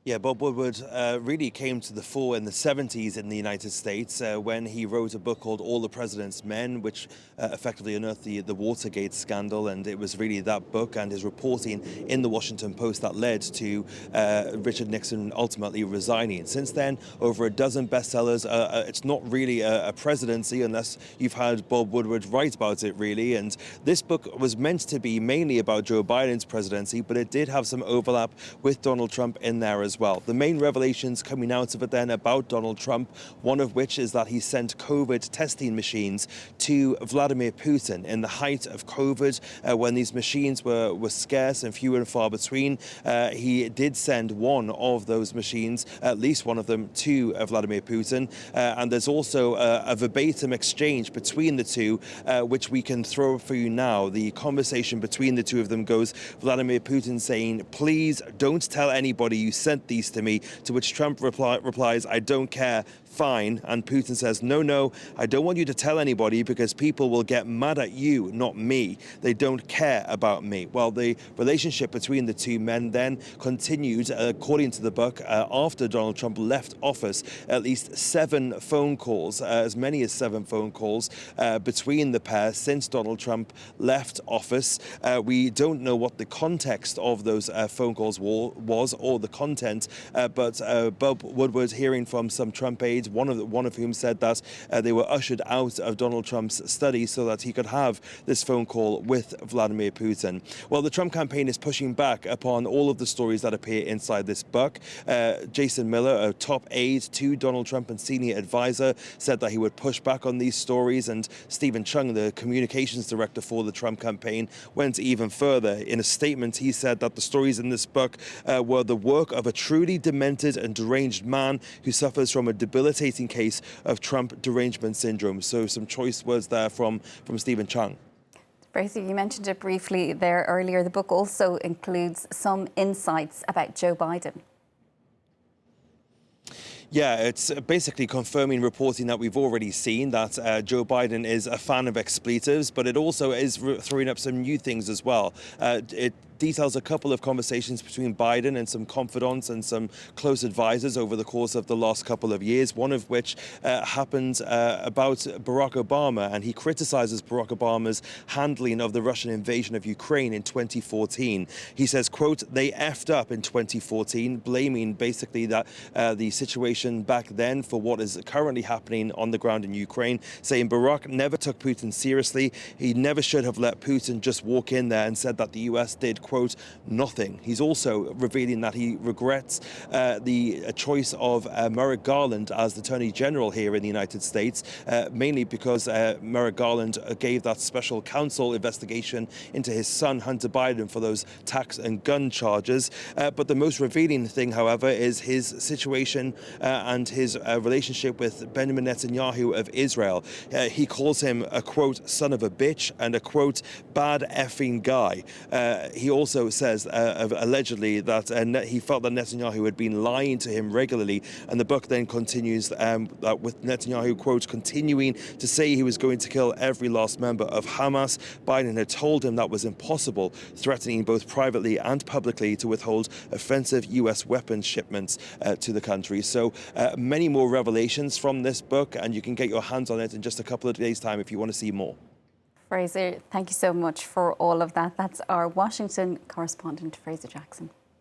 Yeah, Bob Woodward really came to the fore in the 70s in the United States when he wrote a book called All the President's Men, which effectively unearthed the Watergate scandal. And it was really that book and his reporting in the Washington Post that led to Richard Nixon ultimately resigning. Since then, over a dozen bestsellers. It's not really a presidency unless you've had Bob Woodward write about it, really. And this book was meant to be mainly about Joe Biden's presidency, but it did have some overlap with Donald Trump in there as well. The main revelations coming out of it then about Donald Trump, one of which is that he sent COVID testing machines to Vladimir Putin in the height of COVID, when these machines were scarce and few and far between. He did send one of those machines, at least one of them, to Vladimir Putin. And there's also a verbatim exchange between the two, which we can throw up for you now. The conversation between the two of them goes, Vladimir Putin saying, "Please don't tell anybody you sent these to me," to which Trump replies, "I don't care, fine." And Putin says, no, I don't want you to tell anybody because people will get mad at you, not me. They don't care about me. Well, the relationship between the two men then continued, according to the book, after Donald Trump left office. At least 7 phone calls, as many as 7 phone calls between the pair since Donald Trump left office. We don't know what the context of those phone calls was or the content, but Bob Woodward, hearing from some Trump aides, one of whom said that they were ushered out of Donald Trump's study so that he could have this phone call with Vladimir Putin. Well, the Trump campaign is pushing back upon all of the stories that appear inside this book. Jason Miller, a top aide to Donald Trump and senior advisor, said that he would push back on these stories, and Stephen Chung, the communications director for the Trump campaign, went even further. In a statement, he said that the stories in this book were the work of a truly demented and deranged man who suffers from a debilitating case of Trump derangement syndrome. So some choice words there from Stephen Chung. Fraser, you mentioned it briefly there earlier. The book also includes some insights about Joe Biden. Yeah, it's basically confirming reporting that we've already seen, that Joe Biden is a fan of expletives, but it also is throwing up some new things as well. It details a couple of conversations between Biden and some confidants and some close advisors over the course of the last couple of years, one of which happened about Barack Obama, and he criticizes Barack Obama's handling of the Russian invasion of Ukraine in 2014. He says, quote, "They effed up in 2014, blaming basically that the situation back then for what is currently happening on the ground in Ukraine, saying Barack never took Putin seriously. He never should have let Putin just walk in there, and said that the US did, quote, nothing." He's also revealing that he regrets the choice of Merrick Garland as the Attorney General here in the United States, mainly because Merrick Garland gave that special counsel investigation into his son, Hunter Biden, for those tax and gun charges. But the most revealing thing, however, is his situation and his relationship with Benjamin Netanyahu of Israel. He calls him a, quote, son of a bitch and a, quote, bad effing guy. He also says, allegedly, that he felt that Netanyahu had been lying to him regularly. And the book then continues that with Netanyahu, quote, continuing to say he was going to kill every last member of Hamas. Biden had told him that was impossible, threatening both privately and publicly to withhold offensive U.S. weapons shipments to the country. So many more revelations from this book, and you can get your hands on it in just a couple of days' time if you want to see more. Fraser, thank you so much for all of that. That's our Washington correspondent, Fraser Jackson.